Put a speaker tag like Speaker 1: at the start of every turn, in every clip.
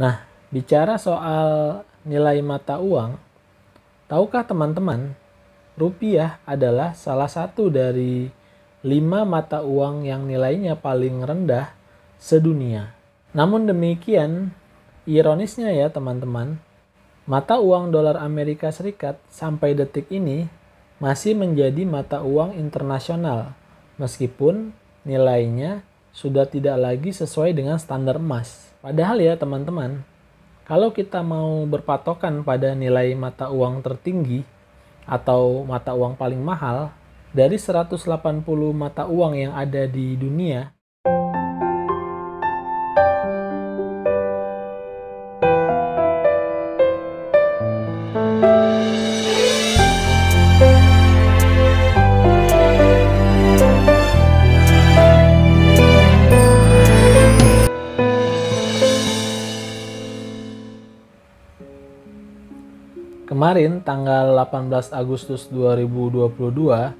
Speaker 1: Nah, bicara soal nilai mata uang, tahukah teman-teman, rupiah adalah salah satu dari 5 mata uang yang nilainya paling rendah sedunia. Namun demikian, ironisnya ya teman-teman, mata uang dolar Amerika Serikat sampai detik ini masih menjadi mata uang internasional, meskipun nilainya sudah tidak lagi sesuai dengan standar emas. Padahal ya teman-teman, kalau kita mau berpatokan pada nilai mata uang tertinggi atau mata uang paling mahal, dari 180 mata uang yang ada di dunia, kemarin tanggal 18 Agustus 2022,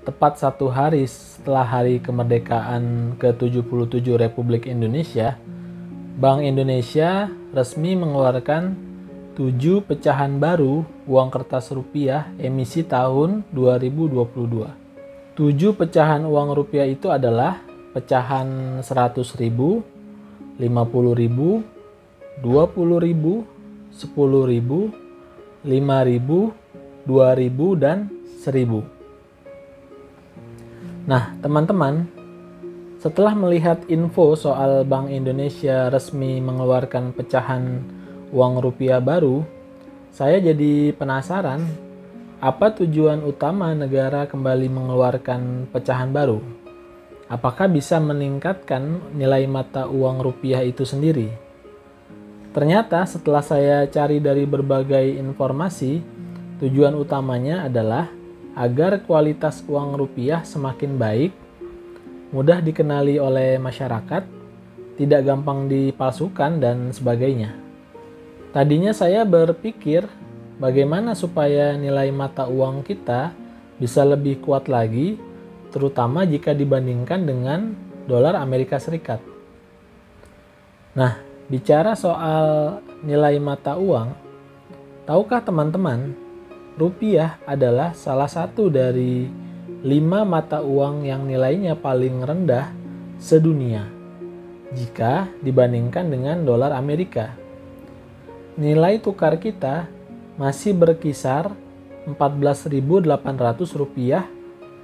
Speaker 1: tepat satu hari setelah hari kemerdekaan ke-77 Republik Indonesia, Bank Indonesia resmi mengeluarkan 7 pecahan baru uang kertas rupiah emisi tahun 2022. 7 pecahan uang rupiah itu adalah pecahan 100.000, 50.000, 20.000, 10.000, 5.000, 2.000, dan 1.000. Nah, teman-teman, setelah melihat info soal Bank Indonesia resmi mengeluarkan pecahan uang rupiah baru, saya jadi penasaran, apa tujuan utama negara kembali mengeluarkan pecahan baru? Apakah bisa meningkatkan nilai mata uang rupiah itu sendiri? Ternyata setelah saya cari dari berbagai informasi, tujuan utamanya adalah agar kualitas uang rupiah semakin baik, mudah dikenali oleh masyarakat, tidak gampang dipalsukan, dan sebagainya. Tadinya saya berpikir bagaimana supaya nilai mata uang kita bisa lebih kuat lagi, terutama jika dibandingkan dengan dolar Amerika Serikat. Nah, bicara soal nilai mata uang, tahukah teman-teman, rupiah adalah salah satu dari 5 mata uang yang nilainya paling rendah sedunia jika dibandingkan dengan dolar Amerika. Nilai tukar kita masih berkisar 14.800 rupiah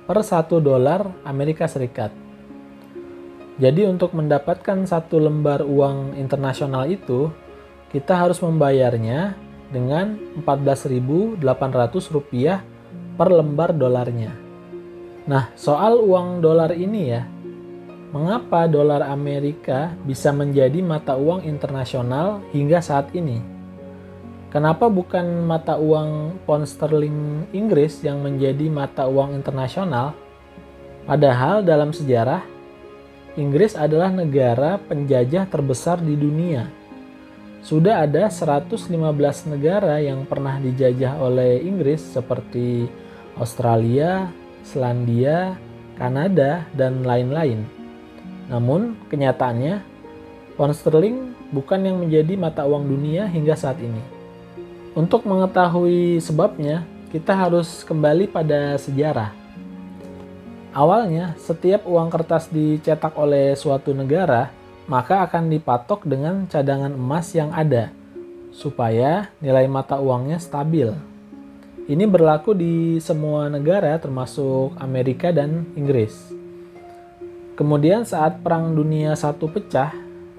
Speaker 1: per 1 dolar Amerika Serikat. Jadi untuk mendapatkan satu lembar uang internasional itu, kita harus membayarnya dengan 14.800 rupiah per lembar dolarnya. Nah, soal uang dolar ini ya, mengapa dolar Amerika bisa menjadi mata uang internasional hingga saat ini? Kenapa bukan mata uang pound sterling Inggris yang menjadi mata uang internasional? Padahal dalam sejarah, Inggris adalah negara penjajah terbesar di dunia. Sudah ada 115 negara yang pernah dijajah oleh Inggris seperti Australia, Selandia, Kanada, dan lain-lain. Namun, kenyataannya, pound sterling bukan yang menjadi mata uang dunia hingga saat ini. Untuk mengetahui sebabnya, kita harus kembali pada sejarah. Awalnya, setiap uang kertas dicetak oleh suatu negara, maka akan dipatok dengan cadangan emas yang ada, supaya nilai mata uangnya stabil. Ini berlaku di semua negara termasuk Amerika dan Inggris. Kemudian saat Perang Dunia I pecah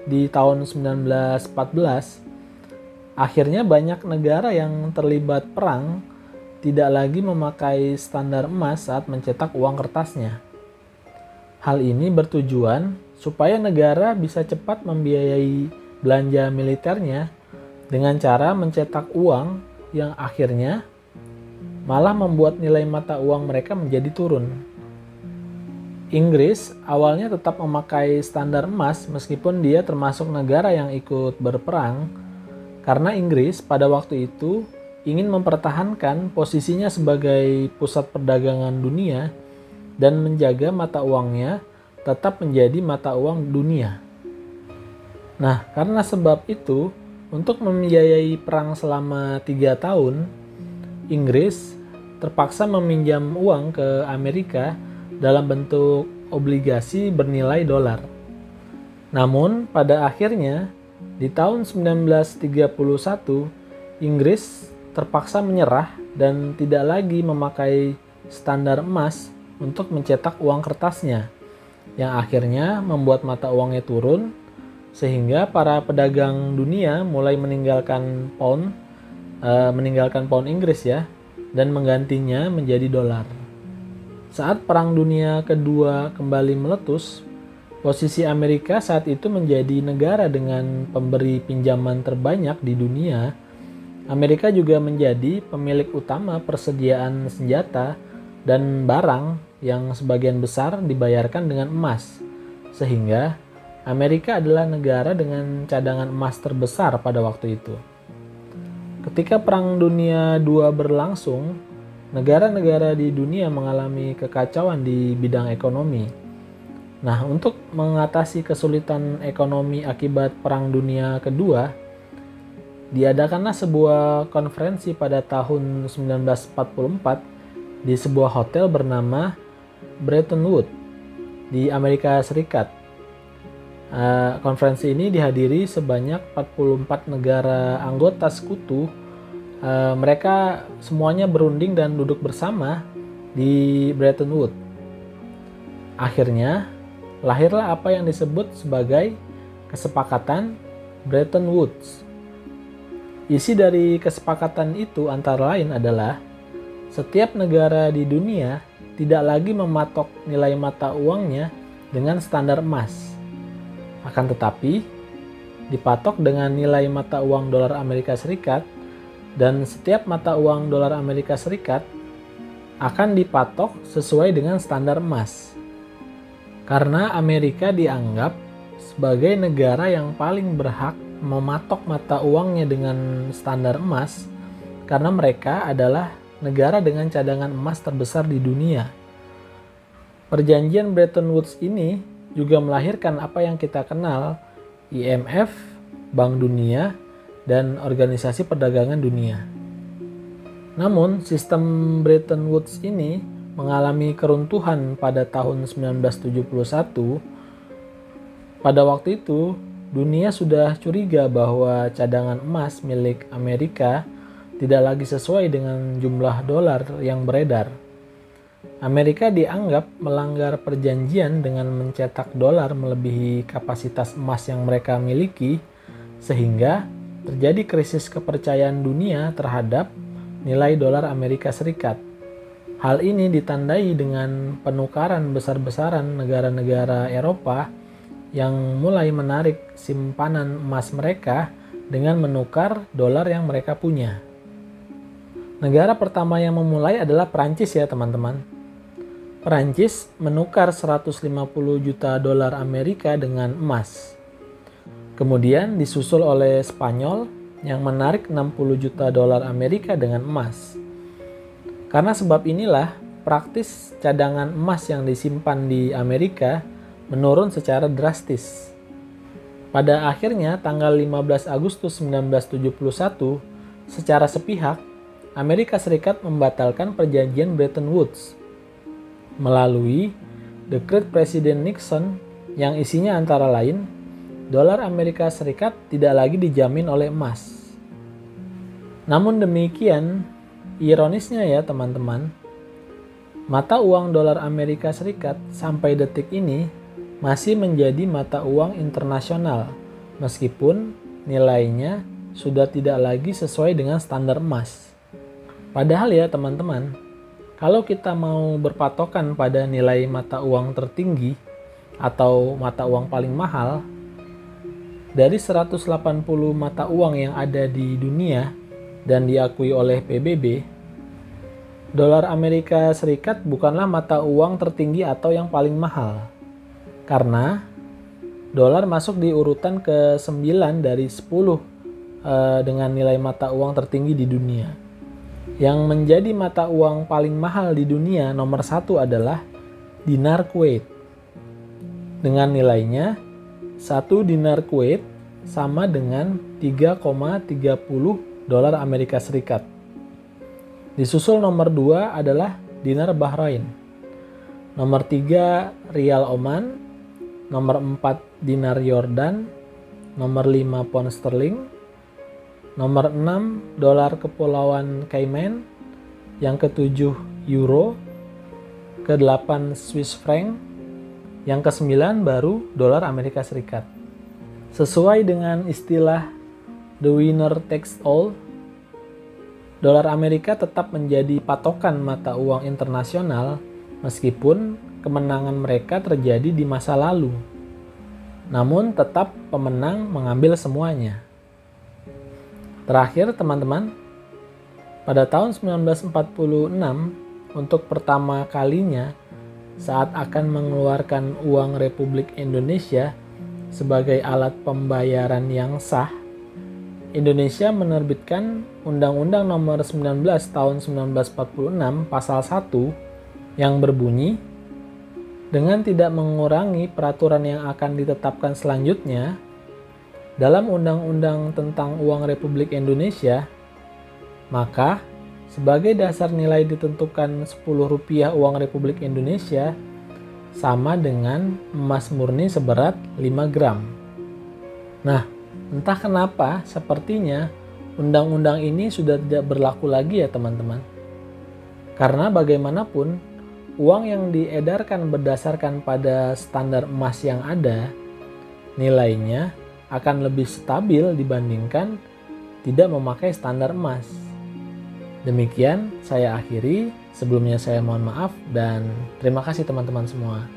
Speaker 1: di tahun 1914, akhirnya banyak negara yang terlibat perang tidak lagi memakai standar emas saat mencetak uang kertasnya. Hal ini bertujuan supaya negara bisa cepat membiayai belanja militernya dengan cara mencetak uang yang akhirnya malah membuat nilai mata uang mereka menjadi turun. Inggris awalnya tetap memakai standar emas meskipun dia termasuk negara yang ikut berperang, karena Inggris pada waktu itu ingin mempertahankan posisinya sebagai pusat perdagangan dunia dan menjaga mata uangnya tetap menjadi mata uang dunia. Nah, karena sebab itu, Untuk membiayai perang selama 3 tahun, Inggris terpaksa meminjam uang ke Amerika dalam bentuk obligasi bernilai dolar. Namun pada akhirnya di tahun 1931, Inggris terpaksa menyerah dan tidak lagi memakai standar emas untuk mencetak uang kertasnya, yang akhirnya membuat mata uangnya turun, sehingga para pedagang dunia mulai meninggalkan pound Inggris ya, dan menggantinya menjadi dolar. Saat Perang Dunia Kedua kembali meletus, posisi Amerika saat itu menjadi negara dengan pemberi pinjaman terbanyak di dunia. Amerika juga menjadi pemilik utama persediaan senjata dan barang yang sebagian besar dibayarkan dengan emas, sehingga Amerika adalah negara dengan cadangan emas terbesar pada waktu itu. Ketika Perang Dunia II berlangsung, negara-negara di dunia mengalami kekacauan di bidang ekonomi. Nah, untuk mengatasi kesulitan ekonomi akibat Perang Dunia Kedua, diadakanlah sebuah konferensi pada tahun 1944 di sebuah hotel bernama Bretton Woods di Amerika Serikat. Konferensi ini dihadiri sebanyak 44 negara anggota sekutu. Mereka semuanya berunding dan duduk bersama di Bretton Woods. Akhirnya lahirlah apa yang disebut sebagai Kesepakatan Bretton Woods. Isi dari kesepakatan itu antara lain adalah setiap negara di dunia tidak lagi mematok nilai mata uangnya dengan standar emas. Akan tetapi, dipatok dengan nilai mata uang dolar Amerika Serikat, dan setiap mata uang dolar Amerika Serikat akan dipatok sesuai dengan standar emas. Karena Amerika dianggap sebagai negara yang paling berhak mematok mata uangnya dengan standar emas, karena mereka adalah negara dengan cadangan emas terbesar di dunia. Perjanjian Bretton Woods ini juga melahirkan apa yang kita kenal IMF, Bank Dunia, dan Organisasi Perdagangan Dunia. Namun, sistem Bretton Woods ini mengalami keruntuhan pada tahun 1971. Pada waktu itu, dunia sudah curiga bahwa cadangan emas milik Amerika tidak lagi sesuai dengan jumlah dolar yang beredar. Amerika dianggap melanggar perjanjian dengan mencetak dolar melebihi kapasitas emas yang mereka miliki, sehingga terjadi krisis kepercayaan dunia terhadap nilai dolar Amerika Serikat. Hal ini ditandai dengan penukaran besar-besaran negara-negara Eropa yang mulai menarik simpanan emas mereka dengan menukar dolar yang mereka punya. Negara pertama yang memulai adalah Perancis ya teman-teman. Perancis menukar 150 juta dolar Amerika dengan emas. Kemudian disusul oleh Spanyol yang menarik 60 juta dolar Amerika dengan emas. Karena sebab inilah praktis cadangan emas yang disimpan di Amerika menurun secara drastis. Pada akhirnya tanggal 15 Agustus 1971, secara sepihak, Amerika Serikat membatalkan perjanjian Bretton Woods melalui dekret Presiden Nixon yang isinya antara lain, dolar Amerika Serikat tidak lagi dijamin oleh emas. Namun demikian, ironisnya ya teman-teman, mata uang dolar Amerika Serikat sampai detik ini masih menjadi mata uang internasional meskipun nilainya sudah tidak lagi sesuai dengan standar emas. Padahal ya teman-teman, kalau kita mau berpatokan pada nilai mata uang tertinggi atau mata uang paling mahal, dari 180 mata uang yang ada di dunia dan diakui oleh PBB, dolar Amerika Serikat bukanlah mata uang tertinggi atau yang paling mahal. Karena dolar masuk di urutan ke-9 dari 10 dengan nilai mata uang tertinggi di dunia. Yang menjadi mata uang paling mahal di dunia nomor 1 adalah dinar Kuwait. Dengan nilainya 1 dinar Kuwait sama dengan 3,30 dolar Amerika Serikat. Disusul nomor 2 adalah dinar Bahrain. Nomor 3 rial Oman. Nomor 4 dinar Yordan. Nomor 5 pound sterling. Nomor 6 dolar Kepulauan Cayman. Yang ke-7 euro. Ke-8 Swiss franc. Yang ke-9 baru dolar Amerika Serikat. Sesuai dengan istilah the winner takes all, dolar Amerika tetap menjadi patokan mata uang internasional meskipun kemenangan mereka terjadi di masa lalu. Namun tetap pemenang mengambil semuanya. Terakhir teman-teman, pada tahun 1946 untuk pertama kalinya saat akan mengeluarkan uang Republik Indonesia sebagai alat pembayaran yang sah, Indonesia menerbitkan Undang-Undang Nomor 19 Tahun 1946 Pasal 1 yang berbunyi, dengan tidak mengurangi peraturan yang akan ditetapkan selanjutnya dalam Undang-Undang tentang Uang Republik Indonesia, maka sebagai dasar nilai ditentukan Rp10 uang Republik Indonesia sama dengan emas murni seberat 5 gram. Nah, entah kenapa sepertinya undang-undang ini sudah tidak berlaku lagi ya teman-teman. Karena bagaimanapun uang yang diedarkan berdasarkan pada standar emas yang ada, nilainya akan lebih stabil dibandingkan tidak memakai standar emas. Demikian saya akhiri. Sebelumnya saya mohon maaf dan terima kasih teman-teman semua.